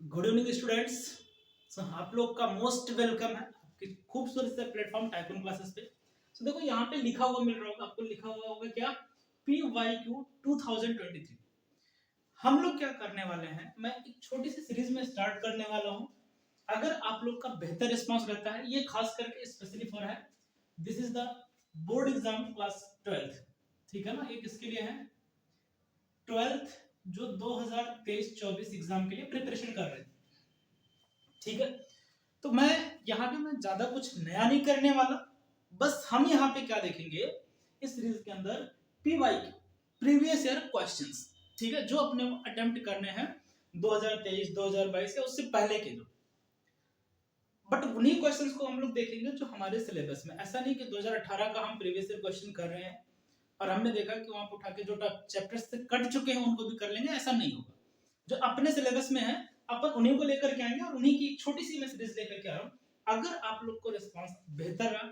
Good evening students. आप लोग का मोस्ट वेलकम है आपके खूबसूरत से प्लेटफॉर्म टाइकून क्लासेस पे। देखो यहाँ पे लिखा हुआ मिल रहा होगा आपको, लिखा हुआ होगा क्या, PYQ 2023। हम लोग क्या करने वाले हैं, मैं एक छोटी सी सीरीज में स्टार्ट करने वाला हूँ। अगर आप लोग का बेहतर रिस्पांस रहता है, ये खास करके स्पेशली फॉर है, this is the board exam class 12th, ठीक है ना। ये किसके लिए है? 12th, जो 2023-24 एग्जाम के लिए प्रिपरेशन कर रहे हैं, ठीक है। तो मैं यहाँ पे मैं ज्यादा कुछ नया नहीं करने वाला, बस हम यहाँ पे क्या देखेंगे इस सीरीज के अंदर, PYQ, प्रीवियस ईयर क्वेश्चंस, ठीक है, जो अपने अटेम्प्ट करने हैं 2023 2022 या उससे पहले के जो, बट उन्हीं क्वेश्चंस को हम लोग देखेंगे जो हमारे सिलेबस में। ऐसा नहीं कि 2018 का हम प्रीवियस ईयर क्वेश्चन कर रहे हैं और हमने देखा कि वहां पर उठा के जो चैप्टर्स से कट चुके हैं उनको भी कर लेंगे, ऐसा नहीं होगा। जो अपने सिलेबस में है अपन उन्हीं को लेकर के आएंगे और उन्हीं की एक छोटी सी मैं सीरीज लेकर के आ रहा हूँ। अगर आप लोग को रिस्पांस बेहतर रहा,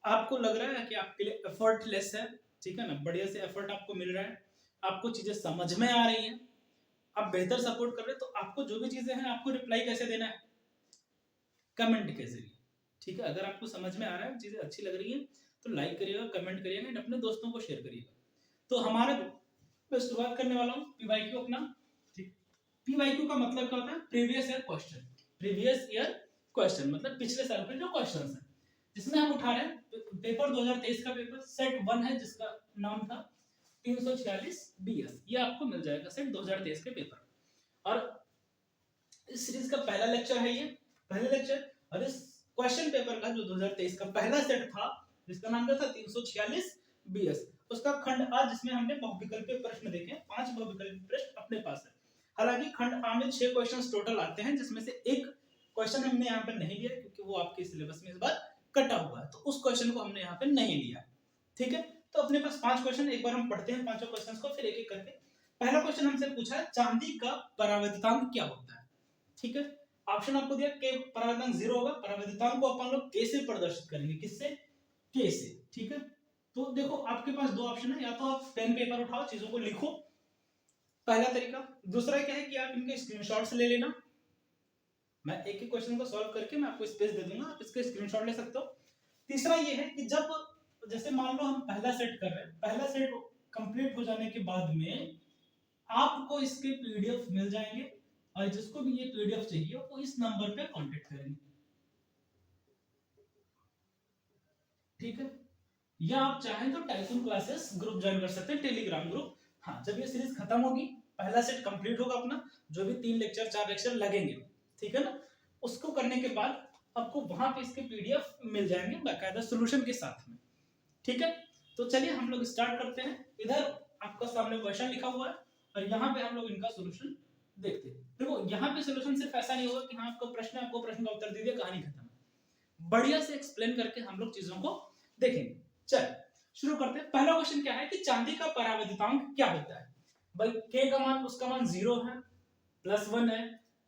आपको लग रहा है कि आपके लिए एफर्टलेस है, ठीक है ना, बढ़िया से एफर्ट आपको मिल रहा है, आपको चीजें समझ में आ रही हैं, आप बेहतर सपोर्ट कर रहे हैं, तो आपको जो भी चीजें हैं आपको रिप्लाई कैसे देना है? कमेंट के जरिए, ठीक है। अगर आपको समझ में आ रहा है, चीजें अच्छी लग रही है, तो लाइक करिएगा, कमेंट करिएगा एंड अपने दोस्तों को शेयर करिएगा। तो हमारा मैं शुरुआत करने वाला हूँ PYQ अपना, ठीक। PYQ का मतलब क्या होता है? Previous year question. Previous year question मतलब पिछले साल के जो क्वेश्चंस हैं, जिसमें हम उठा रहे हैं पेपर 2023 का पेपर सेट 1 है, जिसका नाम था 346 BS। ये आपको मिल जाएगा सेट 2023 के पेपर। और इस सीरीज का पहला लेक्चर है, ये पहला लेक्चर। और इस क्वेश्चन पेपर का जो 2023 का पहला सेट था, जिसका नाम था 346 BS, उसका खंड आ, जिसमें हमने बहुविकल्पीय प्रश्न देखे, 5 बहुविकल्पीय प्रश्न अपने पास है। हालांकि खंड आ में 6 क्वेश्चंस टोटल आते हैं, जिसमें से एक क्वेश्चन हमने यहाँ पर नहीं लिया क्योंकि वो आपके सिलेबस में इस बार कटा हुआ है, तो उस क्वेश्चन को हमने यहाँ पे नहीं लिया, ठीक है। तो अपने पास 5 क्वेश्चन, एक बार हम पढ़ते हैं पांचों क्वेश्चंस को, फिर एक एक करके। पहला क्वेश्चन हमसे पूछा है, चांदी का परावर्तितांक क्या होता है, ठीक है। ऑप्शन आपको दिया के परावर्तनांक 0 होगा, परावर्तितांक को अपन लोग के से प्रदर्शित करेंगे, किससे? के से, ठीक है। तो देखो आपके पास दो ऑप्शन है, या तो आप पेन पेपर उठाओ, चीजों को लिखो, पहला तरीका। दूसरा क्या है कि आप इनके स्क्रीनशॉट्स ले लेना, मैं एक एक क्वेश्चन को सॉल्व करके मैं आपको स्पेस दे दूंगा, आप इसके स्क्रीनशॉट ले सकते हो। तीसरा ये है कि जब, जैसे मान लो हम पहला सेट कर रहे हैं, पहला सेट कंप्लीट हो जाने के बाद में आपको इसके PDF मिल जाएंगे, और जिसको भी ये PDF चाहिए वो इस नंबर पे कांटेक्ट करेंगे, ठीक है। या आप चाहें तो टाइकून क्लासेस ग्रुप ज्वाइन कर सकते हैं, टेलीग्राम ग्रुप। हाँ, जब ये सीरीज खत्म होगी, पहला सेट कंप्लीट होगा अपना, जो भी 3 लेक्चर 4 लेक्चर लगेंगे, ठीक है ना, उसको करने के बाद आपको वहां पे इसके PDF मिल जाएंगे बाकायदा सोल्यूशन के साथ में, ठीक है। तो चलिए हम लोग स्टार्ट करते हैं। इधर आपका सामने क्वेश्चन लिखा हुआ है और यहाँ पे हम लोग इनका सोल्यूशन देखते हैं। देखो यहाँ पे सोल्यूशन सिर्फ ऐसा नहीं होगा कि हाँ आपको प्रश्न का उत्तर दे दिया, कहानी खत्म। बढ़िया से एक्सप्लेन करके हम लोग चीजों को देखेंगे। चल शुरू करते हैं। पहला क्वेश्चन क्या है कि चांदी का परावर्तितांक क्या होता है? भाई के का मान, उसका मान 0 है, +1 है,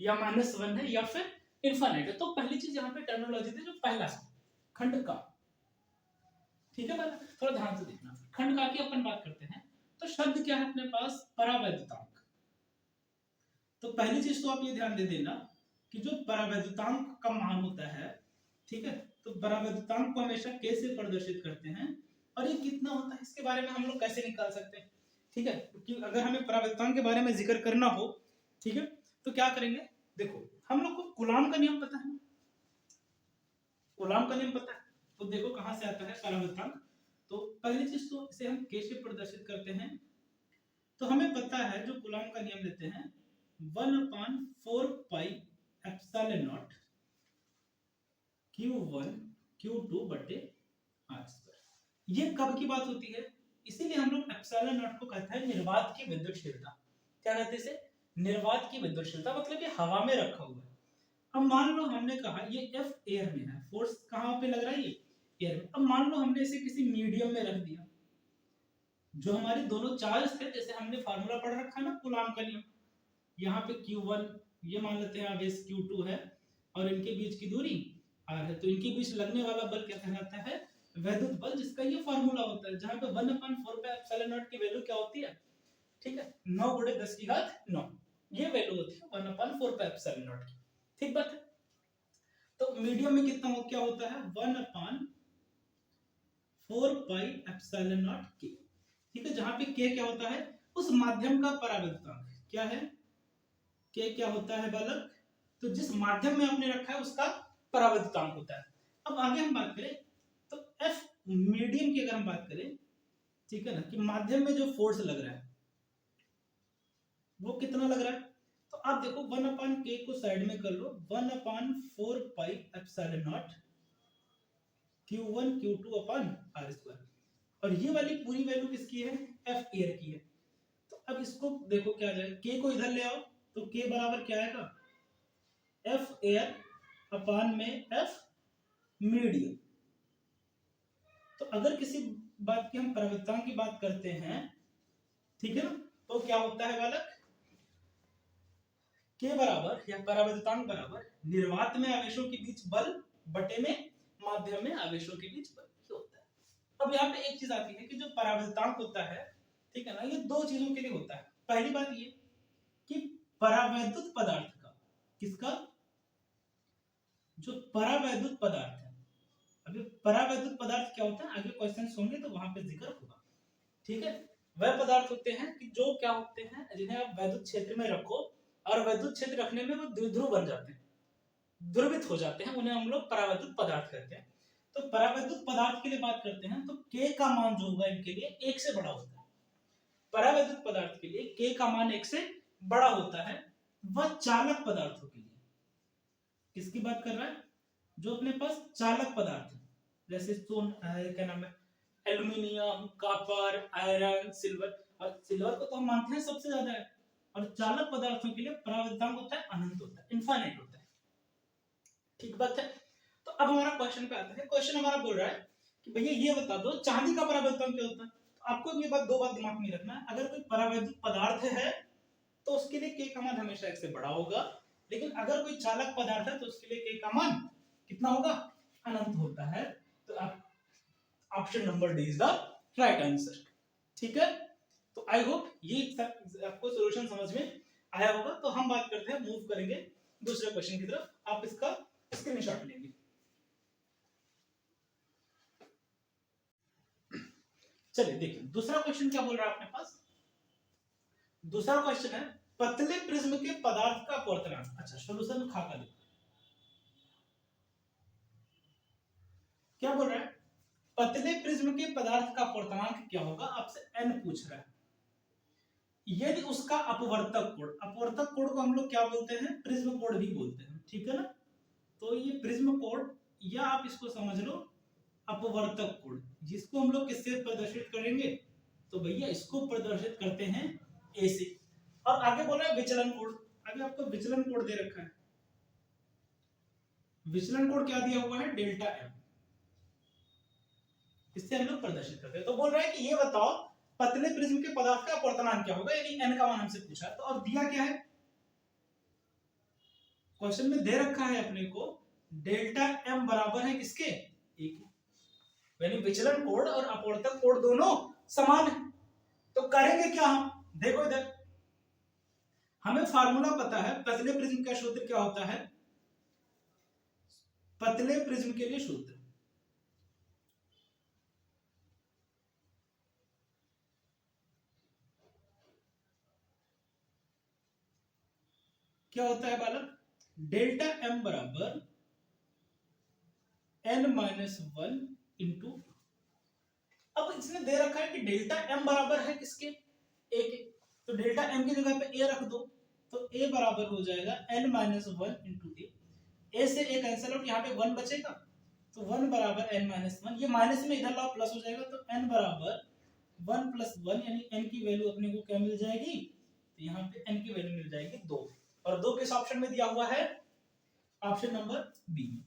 या -1 है, या फिर इनफाइनाइट है। तो पहली चीज यहाँ पे टर्मिनोलॉजी थी, जो पहला खंड का, ठीक है। पहला थोड़ा ध्यान से देखना, खंड का की अपन बात करते हैं, तो शब्द क्या है अपने पास? परावर्तितांक। तो पहली चीज तो आप ये ध्यान दे देना कि जो परावर्तितांक का मान होता है, ठीक है, तो परावर्तितांक को हमेशा कैसे प्रदर्शित करते हैं, और ये कितना होता है इसके बारे में हम लोग कैसे निकाल सकते हैं, ठीक है। क्योंकि अगर हमें परावर्तितांक के बारे में जिक्र करना हो, ठीक है, तो क्या करेंगे? देखो हम लोग को कूलाम का नियम पता है, कूलाम का नियम पता है, तो देखो कहां से आता है परावर्तितांक। तो पहली चीज तो इसे हम कैसे प्रदर्शित करते हैं, तो हमें पता है जो कूलाम का नियम लेते हैं, 1/4 pi epsilon not Q1 Q2 बटे r²। ये कब की बात होती है? इसीलिए हम लोग एप्सिलॉन नॉट को कहते हैं निर्वात की विद्युतशीलता। क्या कहते हैं इसे? निर्वात की विद्युतशीलता, मतलब ये हवा में रखा हुआ है। अब मान लो हमने कहा ये F एयर में है, फोर्स कहां पे लग रहा है? ये एयर में। अब मान लो हमने इसे किसी मीडियम में रख दिया, जो हमारे दोनों चार्ज थे, जैसे हमने फार्मूला पढ़ रखा है ना कूलाम का नियम, यहाँ पे Q1 ये मान लेते हैं, आवेश Q2 है, और इनके बीच की दूरी r है, तो इनके बीच लगने वाला बल क्या कहलाता है? वैद्युत बल, जिसका ये फार्मूला होता है, जहां पे 1/4 पे एप्सिलॉन नॉट की वैल्यू क्या होती है? ठीक है, 9 × 10⁻⁹ ये वैल्यू होती है 4 पाई एप्सिलॉन नॉट की। ठीक बात है। तो मीडियम में कितना क्या होता है 1/4 पाई एप्सिलॉन नॉट के। ठीक है, जहां पे के क्या होता है उस माध्यम का परावर्तनांक। क्या है के क्या होता है बालक, तो जिस माध्यम में आपने रखा है उसका परावर्तनांक होता है। अब आगे हम बात करें तो एफ मीडियम की अगर हम बात करें, ठीक है ना, कि माध्यम में जो फोर्स लग रहा है वो कितना लग रहा है, तो आप देखो 1/k को साइड में कर लो, 1/4 pi epsilon not Q1 Q2 upon R square, और ये वाली पूरी वैल्यू किसकी है F एयर की है। तो अब इसको देखो क्या आ जाएगा, K को इधर ले आओ तो K बराबर क्या आएगा F एयर अपॉन में F मीडियम। तो अगर किसी बात की हम परावर्तनांक की बात करते हैं, ठीक है ना, तो क्या होता है बालक, के बराबर या परावर्तनांक बराबर निर्वात में आवेशों के बीच बल बटे में माध्यम में आवेशों के बीच बल होता है। अब यहाँ पे एक चीज आती है कि जो परावर्तनांक होता है, ठीक है ना, ये दो चीजों के लिए होता है। पहली बात ये कि परावैद्युत पदार्थ का, किसका, जो परावैद्युत पदार्थ है। अभी परावैद्युत पदार्थ क्या होता है आगे क्वेश्चंस होंगे तो वहां पे जिक्र होगा। ठीक है, वह पदार्थ होते हैं कि जो क्या होते हैं, जिन्हें आप वैद्युत क्षेत्र में रखो और वैद्युत क्षेत्र रखने में वो द्विध्रुव बन जाते हैं, ध्रुवित हो जाते हैं, उन्हें हम लोग परावैद्युत पदार्थ कहते हैं। तो परावैद्युत पदार्थ के लिए बात करते हैं तो K का मान जो होगा इनके लिए 1 से बड़ा होता है। परावैद्युत पदार्थ के लिए K का मान 1 से बड़ा होता है, वह चालक पदार्थों के लिए। किसकी बात कर रहा है, जो अपने पास चालक पदार्थ है, जैसे क्या नाम है, एल्यूमिनियम, कॉपर, आयरन, सिल्वर। और सिल्वर को तो हम मानते हैं सबसे ज्यादा है, और चालक पदार्थों के लिए परावर्तनांक होता है अनंत होता है, इनफाइनाइट होता है। ठीक बात है। तो अब हमारा क्वेश्चन पे आता है। क्वेश्चन हमारा बोल रहा है कि भैया ये बता दो चांदी का परावर्तनांक क्या होता है। तो आपको ये बात दो बात दिमाग में रखना है, अगर कोई परावैद्युत पदार्थ है तो उसके लिए K का मान हमेशा 1 से बड़ा होगा, लेकिन अगर कोई चालक पदार्थ है तो उसके लिए K का मान कितना होगा, अनंत होता है। तो आप option number D is the right answer. ठीक है, तो आई होप ये आपको सॉल्यूशन समझ में आया होगा। तो हम बात करते हैं, मूव करेंगे दूसरे क्वेश्चन की तरफ। आप इसका स्क्रीनशॉट लेंगे। चलिए देखिए दूसरा क्वेश्चन क्या बोल रहा है अपने पास। दूसरा क्वेश्चन है पतले प्रिज्म के पदार्थ का अपवर्तनांक। अच्छा, सॉल्यूशन खाका देखो क्या बोल रहा है, पतले प्रिज्म के पदार्थ का अपवर्तनांक क्या होगा, आपसे n पूछ रहा है। यदि उसका अपवर्तक कोण, अपवर्तक कोण को हम लोग क्या बोलते हैं, प्रिज्म कोण भी बोलते हैं, ठीक है ना। तो ये प्रिज्म कोण, या आप इसको समझ लो अपवर्तक कोण, जिसको हम लोग किससे प्रदर्शित करेंगे, तो भैया इसको प्रदर्शित करते हैं ए से। और आगे बोल रहा है विचलन कोण, आगे आपको विचलन कोण दे रखा है। विचलन कोण क्या दिया हुआ है, डेल्टा एम, इससे हम लोग प्रदर्शित करते हैं। तो बोल रहा है कि ये बताओ पतले प्रिज्म के पदार्थ का अपवर्तनांक क्या होगा, यानी n का मान हमसे पूछा। तो और दिया क्या है, क्वेश्चन में दे रखा है अपने को डेल्टा m बराबर है किसके, एक, यानी विचलन कोण और अपवर्तक कोण दोनों समान है। तो करेंगे क्या हम, देखो इधर हमें फार्मूला पता है, पतले प्रिज्म का सूत्र क्या होता है, पतले प्रिज्म के लिए सूत्र क्या होता है बालक, डेल्टा m बराबर n-1 इंटू, अब इसने दे रखा है कि डेल्टा m बराबर है किसके, a के, तो डेल्टा m की जगह पे a रख दो, तो a बराबर हो जाएगा n-1 इंटू a से a कैंसिल आउट, यहाँ पे 1 बचेगा, तो 1 बराबर n-1, ये माइनस में इधर लाओ प्लस हो जाएगा, तो n बराबर 1 प्लस 1, यानी n की वैल्यू अपने को क्या मिल जाएगी, तो यहाँ पे n की वैल्यू मिल जाएगी 2, और 2 किस ऑप्शन में दिया हुआ है, ऑप्शन नंबर बी।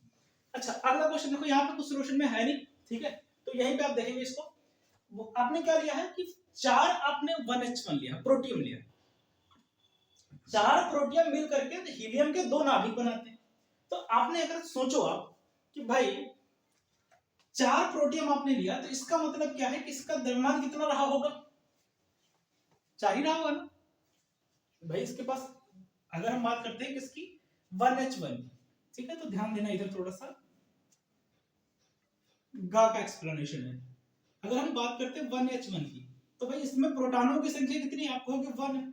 अच्छा अगला क्वेश्चन देखो, यहाँ पे कुछ सॉल्यूशन में है नहीं, ठीक है, तो यहीं पे आप देखेंगे इसको, वो आपने क्या लिया है कि 4 आपने 1H1 लिया, प्रोटियम लिया, 4 प्रोटियम मिल करके तो हीलियम के 2 नाभिक बनाते हैं। तो आपने अगर सोचो आप कि भाई 4 प्रोटियम आपने लिया, तो इसका मतलब क्या है कि इसका द्रव्यमान कितना रहा होगा, 4 ही रहा होगा ना भाई, इसके पास अगर हम बात करते हैं किसकी 1H1 की, ठीक है, तो ध्यान देना इधर थोड़ा सा गा का एक्सप्लेनेशन है। अगर हम बात करते हैं 1H1 की, तो भाई इसमें प्रोटॉनों की संख्या कितनी है, आप कहोगे 1 है,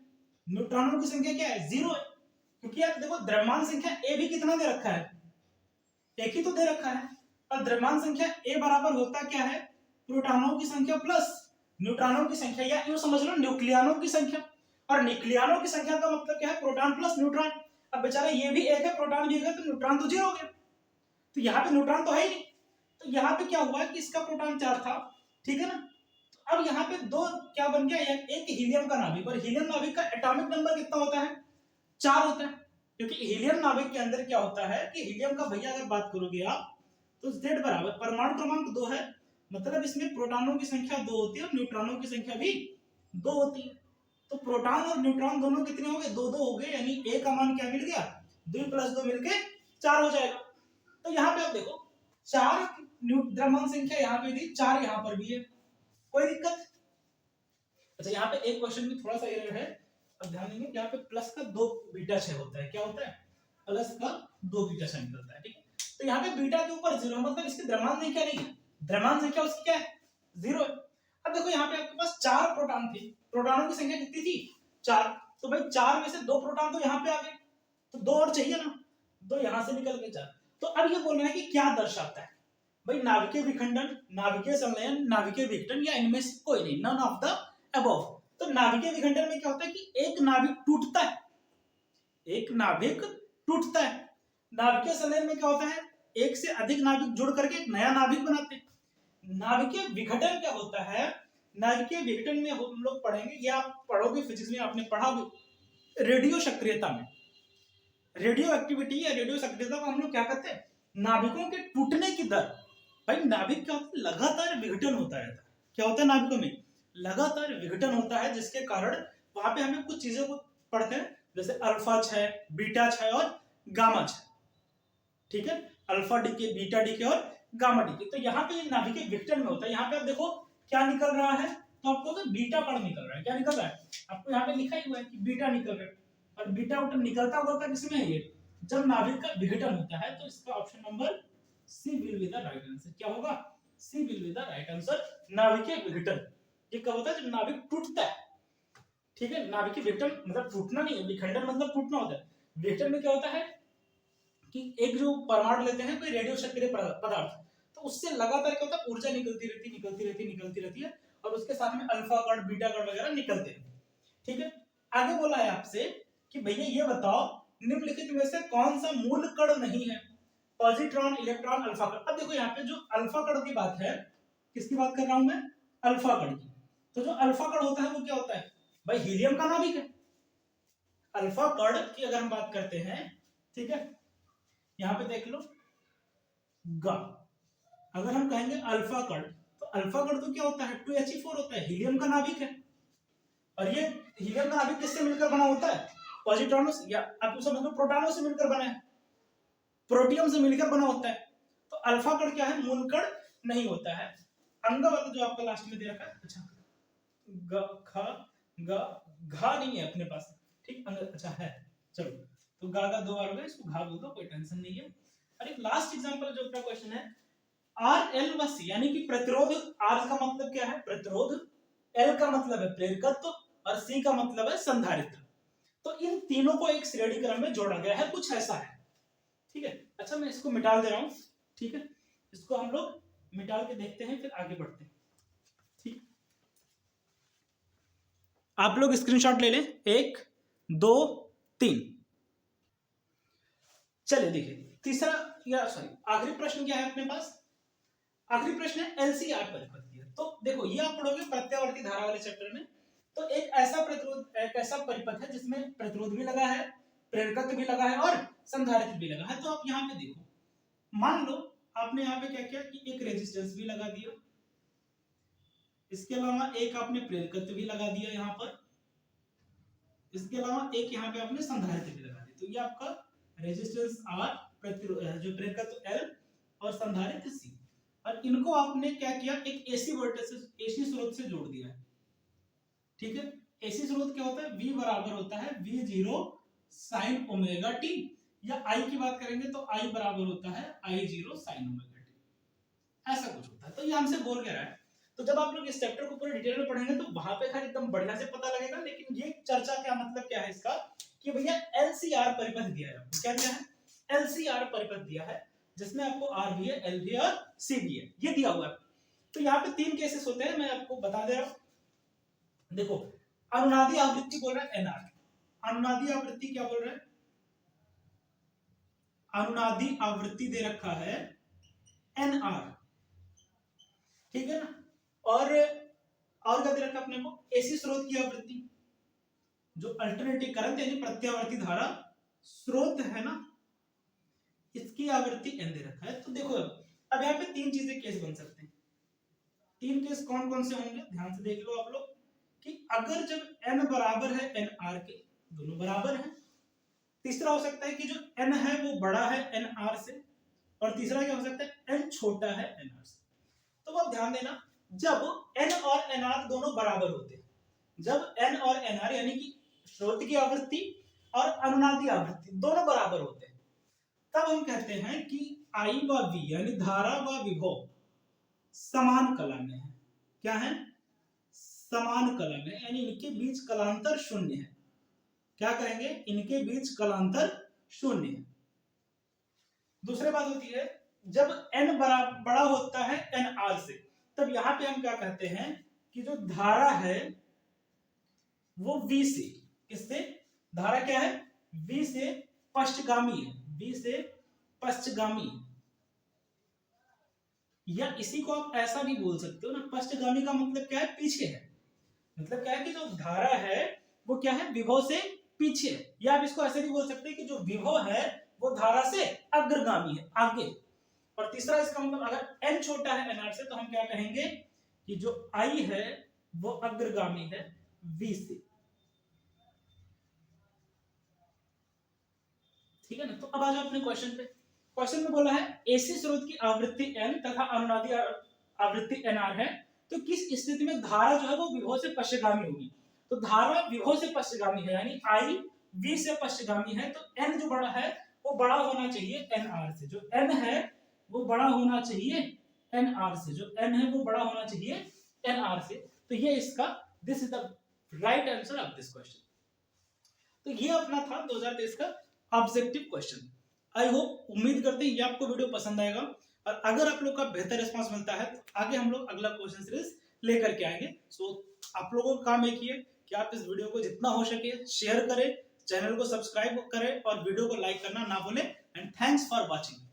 न्यूट्रॉनों की संख्या क्या है 0 है, क्योंकि आप देखो द्रव्यमान संख्या ए भी कितना दे रखा है, एक ही तो दे रखा है, और द्रव्यमान संख्या ए बराबर होता क्या है, प्रोटॉनों की संख्या प्लस न्यूट्रॉनों की संख्या, या यूं समझ लो न्यूक्लियनों की संख्या, और न्यूक्लियनों की संख्या का मतलब क्या है, प्रोटॉन प्लस न्यूट्रॉन। अब बेचारा ये भी एक है, प्रोटॉन भी एक है, तो न्यूट्रॉन तो 0 हो गया, तो यहाँ पे न्यूट्रॉन तो है ही नहीं, तो यहाँ पे क्या हुआ कि इसका प्रोटॉन 4 था, ठीक है ना। तो अब यहाँ पे दो क्या बन गया, एक हीलियम का नाभिक, और हीलियम नाभिक का एटॉमिक नंबर कितना होता है, 4 होता है, क्योंकि हीलियम नाभिक के अंदर क्या होता है कि हीलियम का भैया अगर बात करोगे आप, तो Z बराबर परमाणु क्रमांक 2 है, मतलब इसमें प्रोटॉनों की संख्या 2 होती है और न्यूट्रॉनों की संख्या भी 2 होती है। तो प्रोटॉन और न्यूट्रॉन दोनों कितने हो गए, 2 हो गए, यानी ए का मान क्या मिल गया, 2 + 2 मिलके 4 हो जाएगा। तो यहाँ पे आप देखो 4 द्रव्यमान संख्या यहाँ पे दी, 4 यहाँ पर भी है, कोई दिक्कत। अच्छा यहाँ पे एक क्वेश्चन में थोड़ा सा एरर है, अब ध्यान देंगे, यहाँ पे प्लस का 2 बीटा 6 होता है, क्या होता है, प्लस का 2 बीटा 6 निकलता है, ठीक है। तो यहाँ पे बीटा के ऊपर 0 मतलब इसकी द्रव्यमान संख्या नहीं है, द्रव्यमान संख्या उसकी क्या है, 0 है। अब देखो यहाँ पे आपके पास 4 प्रोटॉन थे, प्रोटॉनों की संख्या कितनी थी, 4, तो भाई 4 में से 2 प्रोटॉन तो यहाँ पे आ गए, तो 2 और चाहिए ना, 2 यहाँ से निकल के 4। तो अब ये बोलना है कि क्या दर्शाता है भाई, नाभिकीय विखंडन, नाभिकीय संलयन, नाभिकीय विघटन, या इनमें से कोई नहीं, नन ऑफ द अबव। तो नाभिकीय विखंडन में क्या होता है कि एक नाभिक टूटता है, एक नाभिक टूटता है। नाभिकीय संलयन में क्या होता है, एक से अधिक नाभिक जुड़ करके एक नया नाभिक बनाते हैं। नाभिकीय विघटन क्या होता है, नाभिकीय विघटन में हम लोग पढ़ेंगे, या आप पढ़ोगे फिजिक्स में, आपने पढ़ा भी रेडियो सक्रियता में, रेडियो एक्टिविटी या रेडियो सक्रियता को हम लोग क्या कहते हैं, नाभिकों के टूटने की दर। भाई नाभिक क्या होता है, लगातार विघटन होता रहता है, क्या होता है नाभिकों में, लगातार विघटन होता है, जिसके कारण वहां पे हमें कुछ चीजों को पढ़ते हैं, जैसे अल्फा क्षय, बीटा क्षय और गामा क्षय, ठीक है, अल्फा डीके, बीटा डीके और गामा डीके। तो यहाँ पे नाभिकीय विघटन में होता है, यहाँ पे आप देखो क्या निकल रहा है, तो आपको तो बीटा कण निकल रहा है, क्या निकल रहा है, आपको यहाँ पे लिखा ही हुआ है कि बीटा निकल रहा है, और बीटा उठा निकलता होगा किसमें है ये, जब नाभिक का विघटन होता है। तो इसका option number C will be the right answer, क्या होगा, C will be the right answer, नाभिकीय विघटन। ये कब होता है, जब नाभिक टूटता है, ठीक है। नाभिकीय विघटन मतलब टूटना नहीं है, विखंडन मतलब टूटना होता है। विघटन में क्या होता है कि एक जो परमाणु लेते हैं कोई रेडियो सक्रिय पदार्थ, तो उससे लगातार क्या होता है, ऊर्जा निकलती रहती है, और उसके साथ में अल्फा कण, बीटा कण वगैरह निकलते हैं, ठीक है। आगे बोला है आपसे कि भैया ये बताओ निम्नलिखित में से कौन सा मूल कण नहीं है, पॉजिट्रॉन, इलेक्ट्रॉन, अल्फा कण। अब देखो यहाँ पे जो अल्फा कण की बात है, किसकी बात कर रहा हूं मैं, अल्फा कण की। तो जो अल्फा कण होता है वो क्या होता है भाई, हीलियम का नाभिक है। अल्फा कण की अगर हम बात करते हैं, ठीक है, यहाँ पे देख लो गा, अगर हम कहेंगे अल्फा कण, तो अल्फा कण तो क्या होता है, 2He4 होता है, हीलियम का नाभिक है। और ये हीलियम का नाभिक किससे मिलकर बना होता है, पॉजिट्रॉनों से, या आप समझ लो प्रोटॉनों से मिलकर बना है, प्रोटियम से मिलकर बना होता है। तो अल्फा कण क्या है, मूल कण नहीं होता है। अंग वाला जो आपका लास्ट में दे रखा है, अच्छा ग ख ग घा नहीं है अपने पास, ठीक, अंग अच्छा है, चलो, तो गा का 2 बार हो गया, इसको घा बोल दो, कोई टेंशन नहीं है। और एक लास्ट एग्जांपल जो अपना क्वेश्चन है, आर एल व सी, यानी कि प्रतिरोध, आर का मतलब क्या है, प्रतिरोध, एल का मतलब है प्रेरकत्व, और सी का मतलब है संधारित्र। तो इन तीनों को एक श्रेणी क्रम में जोड़ा गया है, कुछ ऐसा है, ठीक है। अच्छा मैं इसको मिटा दे रहा हूं, ठीक है, इसको हम लोग मिटा के देखते हैं, फिर आगे बढ़ते हैं, ठीक। आप लोग स्क्रीनशॉट ले लें, 1 2 3। चलिए देखिए तीसरा, या सॉरी आखिरी प्रश्न क्या है अपने पास, आखिरी प्रश्न है एलसीआर परिपथ। तो देखो ये आप पढ़ोगे प्रत्यावर्ती धारा वाले चैप्टर में। तो एक ऐसा प्रतिरोध, एक ऐसा परिपथ है जिसमें प्रतिरोध भी लगा है, प्रेरकत्व भी लगा है और संधारित्र भी लगा है। तो आप यहाँ पे देखो, मान लो आपने यहाँ पे क्या किया कि एक रेजिस्टेंस भी लगा दिया, इसके अलावा एक आपने प्रेरकत्व भी लगा दिया यहाँ पर, इसके अलावा एक यहाँ पे आपने संधारित्र भी लगा दिया। तो ये आपका रेजिस्टेंस आर, प्रतिरोध जो प्रेरकत्व एल और संधारित्र सी, और इनको आपने क्या किया, एक एसी वोल्टेज से, एसी स्रोत से जोड़ दिया है, ठीक है। एसी स्रोत क्या होता है, V बराबर होता है V0 साइन ओमेगा टी, या आई की बात करेंगे तो आई बराबर होता है I0 साइन ओमेगा टी, ऐसा कुछ होता है। तो ये हमसे बोल के रहा है। तो जब आप लोग इस चैप्टर को पूरे डिटेल में पढ़ेंगे तो वहां पे खैर एकदम बढ़िया से पता लगेगा, लेकिन ये चर्चा क्या मतलब क्या है इसका कि भैया एलसीआर परिपथ दिया है आपको। क्या दिया है? एलसीआर परिपथ दिया है, जिसमें आपको आर भी है, एल भी है और सी भी है, ये दिया हुआ है। तो यहाँ पे 3 केसेस होते हैं, मैं आपको बता दे रहा हूं। देखो, अनुनादी आवृत्ति बोल रहा है एनआर, अनुनादी आवृत्ति क्या बोल रहा है? अनुनादी आवृत्ति दे रखा है एनआर, ठीक है ना। और क्या दे रखा अपने को? एसी स्रोत की आवृत्ति, जो अल्टरनेटिव करंट यानी प्रत्यावर्ती धारा स्रोत है ना, इसकी आवृत्ति एन दे रखा है। तो देखो अब यहाँ पे 3 चीजें केस बन सकते हैं। 3 केस कौन कौन से होंगे, ध्यान से देख लो आप लोग कि अगर जब n बराबर है एन आर के, दोनों बराबर हैं। तीसरा हो सकता है कि जो n है वो बड़ा है एन आर से, और तीसरा क्या हो सकता है, n छोटा है एन आर से। तो आप ध्यान देना, जब n और nr दोनों बराबर होते हैं, जब n और nr यानी कि स्रोत की आवृत्ति और अनुनादी आवृत्ति दोनों बराबर होते हैं, तब हम कहते हैं कि I व V यानी धारा व विभव समान कला में है। क्या है? समान कला में, यानी इनके बीच कलांतर शून्य है। क्या कहेंगे? इनके बीच कलांतर शून्य है। दूसरी बात होती है, जब n बड़ा होता है nr से, तब यहां पे हम क्या कहते हैं कि जो धारा है वो V से, किससे? धारा क्या है? V से पश्चगामी है, V से पश्चगामी। या इसी को आप ऐसा भी बोल सकते हो ना, पश्चगामी का मतलब क्या है? पीछे है। मतलब क्या है कि जो धारा है वो क्या है? विभव से पीछे है। या आप इसको ऐसे भी बोल सकते हैं कि जो विभव है वो धारा से अग्रगामी है, आगे। और तीसरा इसका मतलब अगर n छोटा है nr से, तो हम क्या कहेंगे कि जो I है वो अग्रगामी है V से। ठीक है ना। तो अब आ जाओ अपने क्वेश्चन पे। क्वेश्चन में बोला है एसी स्रोत की आवृत्ति n तथा अनुनादी आवृत्ति nr है, तो किस स्थिति में धारा जो है वो विभव से पश्चगामी होगी? तो धारा विभव से पश्चगामी है, यानी I V से पश्चगामी है, तो n जो बड़ा है वो बड़ा होना चाहिए nr से। जो n है वो बड़ा होना चाहिए nr से, जो n है वो बड़ा होना चाहिए nr से। तो ये इसका, this is the right answer of this question. तो ये अपना था 2023 का ऑब्जेक्टिव क्वेश्चन। आई होप, उम्मीद करते हैं ये आपको वीडियो पसंद आएगा, और अगर आप लोग का बेहतर रिस्पांस मिलता है तो आगे हम लोग अगला क्वेश्चन सीरीज लेकर के आएंगे। सो आप लोगों का काम एक ही है कि आप इस वीडियो को जितना हो सके शेयर करें, चैनल को सब्सक्राइब करें और वीडियो को लाइक करना ना भूलें। And thanks for watching.